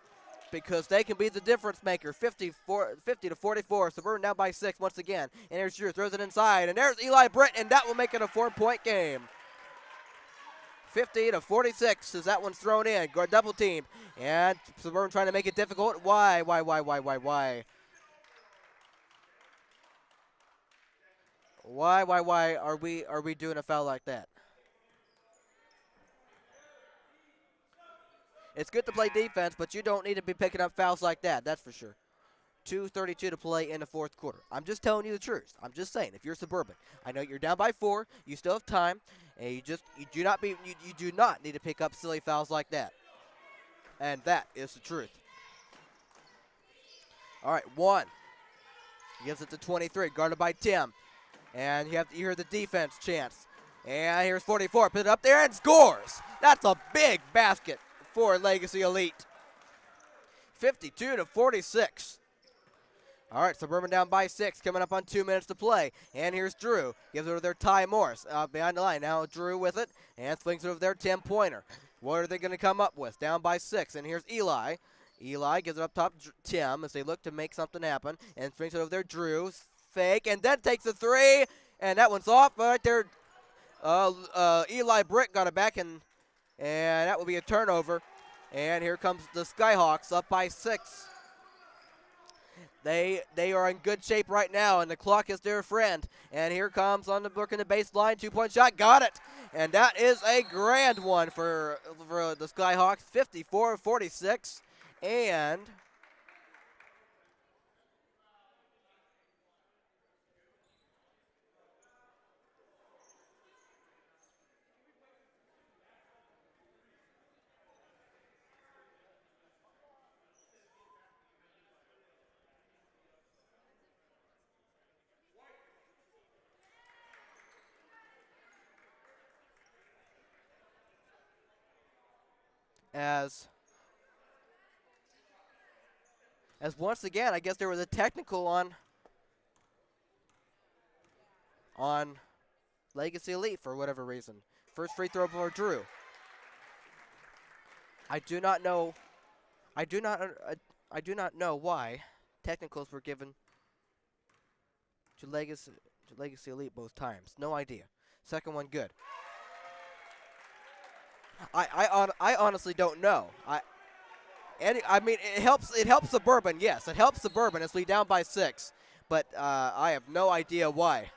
Speaker 1: because they can be the difference maker. 50-44, Suburban down by 6 once again, and there's Drew, throws it inside, and there's Eli Britt, and that will make it a 4-point game. 50-46 as that one's thrown in. Go double team. And Suburban trying to make it difficult. Why? Why are we doing a foul like that? It's good to play defense, but you don't need to be picking up fouls like that. That's for sure. 2:32 to play in the fourth quarter. I'm just telling you the truth. I'm just saying, if you're Suburban, I know you're down by 4. You still have time, and you do not need to pick up silly fouls like that. And that is the truth. All right, 1. Gives it to 23, guarded by Tim, and you hear the defense chants. And here's 44, put it up there and scores. That's a big basket for Legacy Elite. 52-46. All right, Suburban down by 6, coming up on 2 minutes to play. And here's Drew. Gives it over there, Ty Morris behind the line. Now Drew with it, and swings it over there, Tim Pointer. What are they going to come up with? Down by 6, and here's Eli. Eli gives it up top, Tim, as they look to make something happen. And swings it over there, Drew. Fake, and then takes a 3, and that one's off right there. Eli Britt got it back, and that will be a turnover. And here comes the Skyhawks up by 6. They are in good shape right now, and the clock is their friend. And here comes on the working the baseline, 2-point shot, got it. And that is a grand one for the Skyhawks, 54-46. And as once again, I guess there was a technical on Legacy Elite for whatever reason. First free throw for Drew. I do not know why technicals were given to Legacy Elite both times. No idea. Second one good. I honestly don't know. I mean, it helps Suburban. Yes, it helps Suburban as we down by 6. But I have no idea why.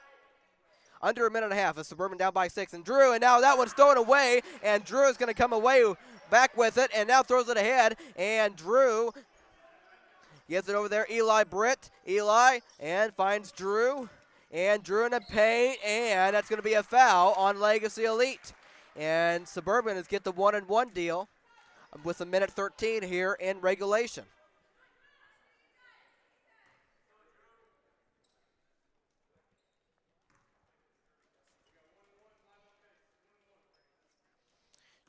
Speaker 1: Under a minute and a half, as Suburban down by 6. And Drew, and now that one's thrown away. And Drew is going to come away back with it. And now throws it ahead. And Drew gets it over there. Eli Britt. Eli, and finds Drew. And Drew in the paint. And that's going to be a foul on Legacy Elite. And Suburban is get the 1-and-1 deal with a minute 13 here in regulation.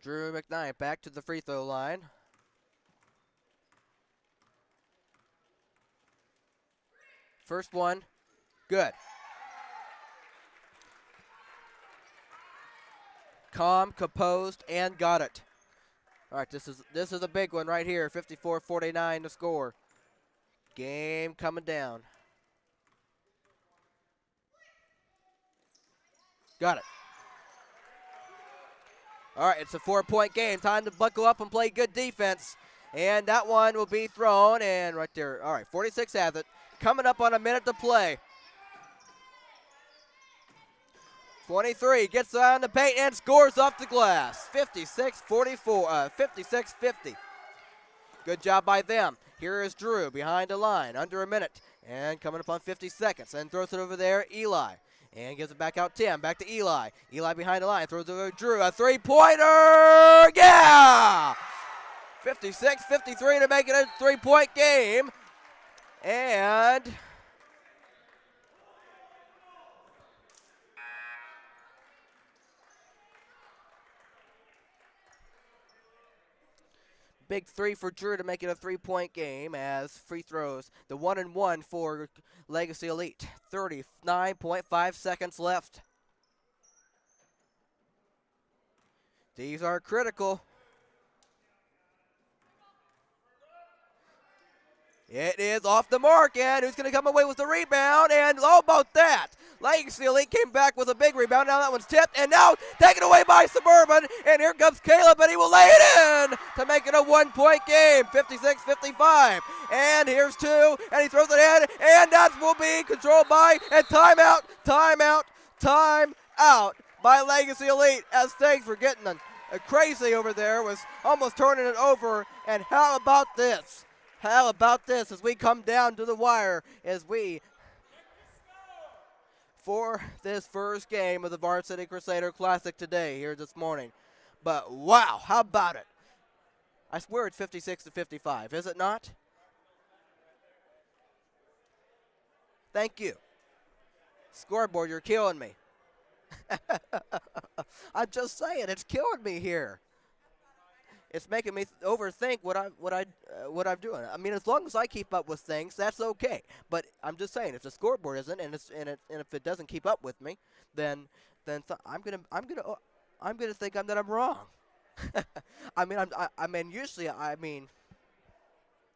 Speaker 1: Drew McKnight back to the free throw line. First one, good. Calm, composed, and got it. All right, this is a big one right here. 54-49 to score. Game coming down. Got it. All right, it's a 4-point game. Time to buckle up and play good defense. And that one will be thrown, and right there. All right, 46 has it. Coming up on a minute to play. 23 gets on the paint and scores off the glass. 56-44, 56-50. Good job by them. Here is Drew behind the line, under a minute, and coming up on 50 seconds. And throws it over there, Eli. And gives it back out Tim, back to Eli. Eli behind the line, throws it over to Drew. A three-pointer, yeah! 56-53 to make it a three-point game. And big three for Drew to make it a three-point game as free throws. The 1-and-1 for Legacy Elite. 39.5 seconds left. These are critical. It is off the mark, and who's going to come away with the rebound? And how about that? Legacy Elite came back with a big rebound. Now that one's tipped, and now taken away by Suburban. And here comes Caleb, and he will lay it in to make it a one-point game, 56-55. And here's two, and he throws it in, and that will be controlled by, and timeout by Legacy Elite as things were getting crazy over there, was almost turning it over. And how about this? How about this as we come down to the wire for this first game of the Varsity Crusader Classic today here this morning. But wow, how about it? I swear it's 56-55, is it not? Thank you. Scoreboard, you're killing me. I'm just saying, it's killing me here. It's making me overthink what I'm doing. I mean, as long as I keep up with things, that's okay. But I'm just saying, if the scoreboard isn't, and if it doesn't keep up with me, then I'm gonna think that I'm wrong. I mean, usually, and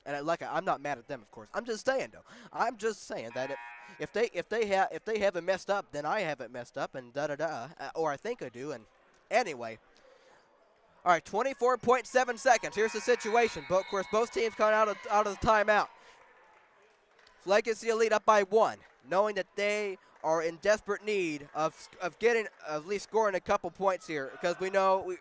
Speaker 1: I'm not mad at them, of course. I'm just saying though. I'm just saying that if they haven't messed up, then I haven't messed up, and or I think I do. And anyway. All right, 24.7 seconds. Here's the situation. Of course, both teams coming out of the timeout. Legacy Elite up by 1, knowing that they are in desperate need of getting at least scoring a couple points here, because we know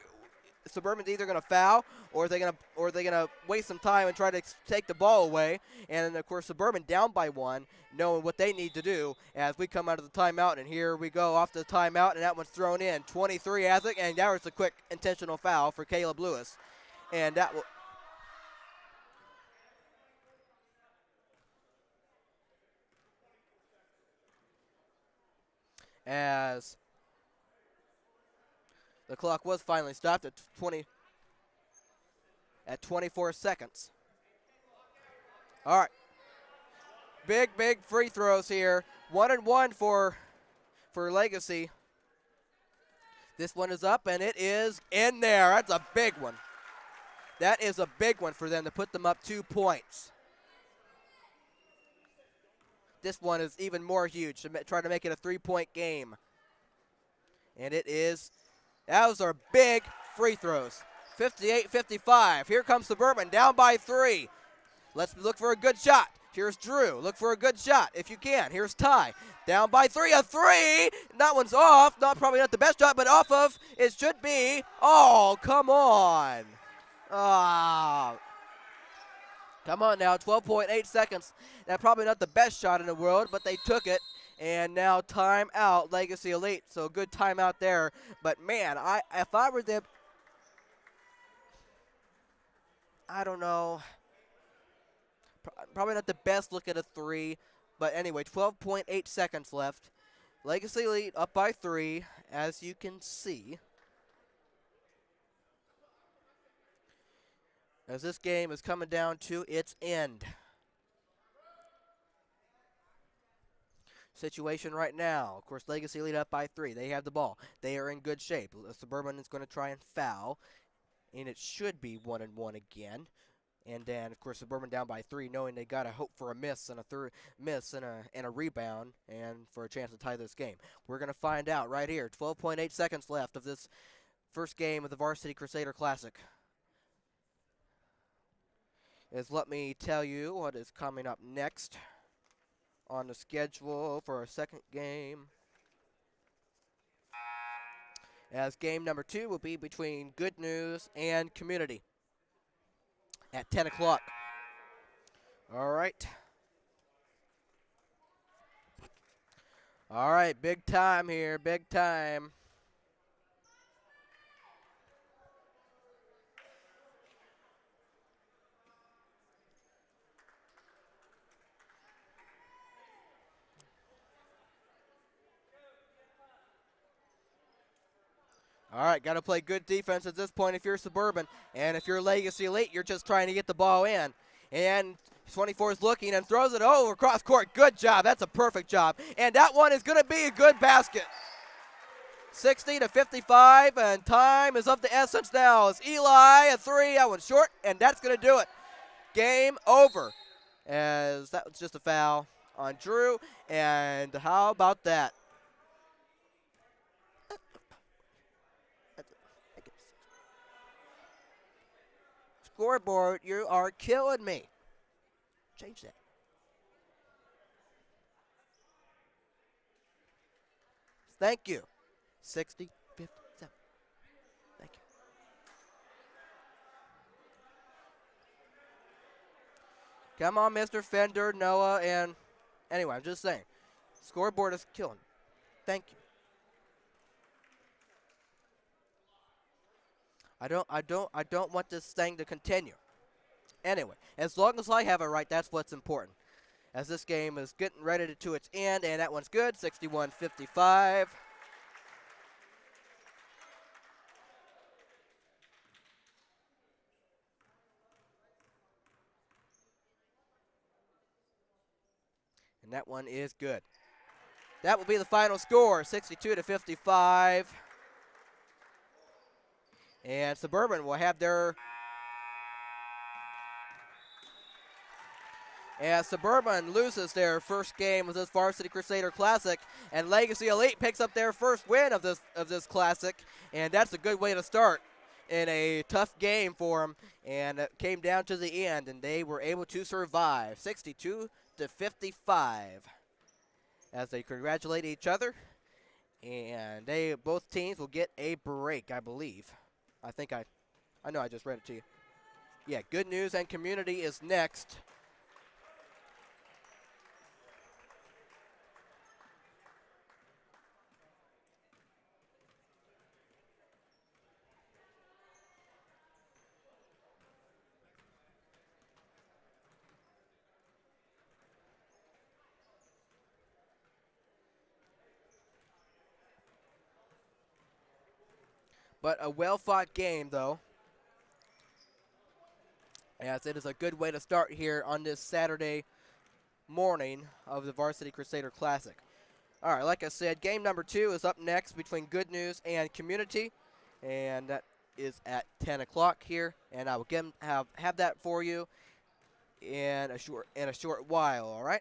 Speaker 1: Suburban's either going to foul or they're going to waste some time and try to take the ball away. And of course, Suburban down by 1, knowing what they need to do as we come out of the timeout. And here we go off the timeout, and that one's thrown in. 23 has it, and that was a quick intentional foul for Caleb Lewis. And that will. As the clock was finally stopped at 24 seconds. All right. Big free throws here. 1-and-1 for Legacy. This one is up, and it is in there. That's a big one. That is a big one for them to put them up 2 points. This one is even more huge to try to make it a 3-point game. And it is. Those are big free throws. 58-55. Here comes Suburban, down by 3. Let's look for a good shot. Here's Drew. Look for a good shot if you can. Here's Ty. Down by 3. A 3. That one's off. Probably not the best shot, but off of. It should be. Oh, come on. Ah. Come on now. 12.8 seconds. That's probably not the best shot in the world, but they took it. And now timeout, Legacy Elite. So good timeout there. But man, if I were them, I don't know. Probably not the best look at a 3. But anyway, 12.8 seconds left. Legacy Elite up by 3, as you can see. As this game is coming down to its end. Situation right now. Of course, Legacy Elite up by 3. They have the ball. They are in good shape. Suburban is going to try and foul. And it should be 1-1 again. And then, of course, Suburban down by 3, knowing they got to hope for a miss and a rebound and for a chance to tie this game. We're going to find out right here. 12.8 seconds left of this first game of the Varsity Crusader Classic. Let me tell you what is coming up next on the schedule for our second game. As game number 2 will be between Good News and Community at 10 o'clock. All right. All right, big time here, big time. All right, got to play good defense at this point if you're Suburban. And if you're Legacy Elite, you're just trying to get the ball in. And 24 is looking and throws it over cross court. Good job. That's a perfect job. And that one is going to be a good basket. 60-55, and time is of the essence now. It's Eli, a 3. That one's short, and that's going to do it. Game over. As that was just a foul on Drew. And how about that? Scoreboard, you are killing me. Change that. Thank you. 60-57. Thank you. Come on, Mr. Fender, Noah, and anyway, I'm just saying. Scoreboard is killing me. Thank you. I don't want this thing to continue. Anyway, as long as I have it right, that's what's important. As this game is getting ready to its end, and that one's good, 61-55. And that one is good. That will be the final score, 62-55. And Suburban will have their... As Suburban loses their first game of this Varsity Crusader Classic, and Legacy Elite picks up their first win of this Classic, and that's a good way to start in a tough game for them. And it came down to the end, and they were able to survive, 62-55, as they congratulate each other. And both teams will get a break, I believe. I know I just read it to you. Yeah, Good News and Community is next. But a well-fought game, though, as it is a good way to start here on this Saturday morning of the Varsity Crusader Classic. All right, like I said, game number 2 is up next between Good News and Community, and that is at 10 o'clock here, and I will have that for you in a short while. All right,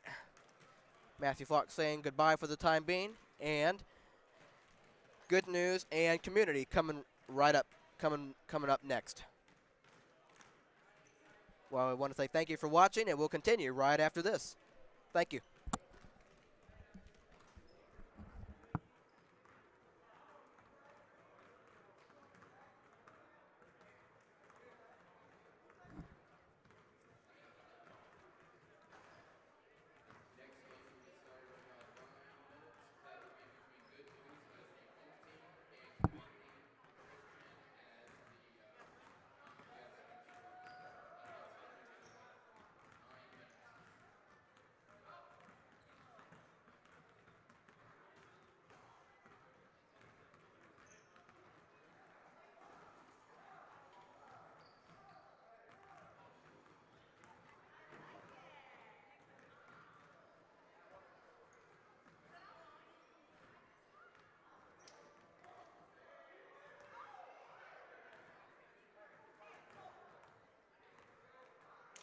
Speaker 1: Matthew Fox saying goodbye for the time being, and Good News and Community coming up next. Well, I want to say thank you for watching, and we'll continue right after this. Thank you.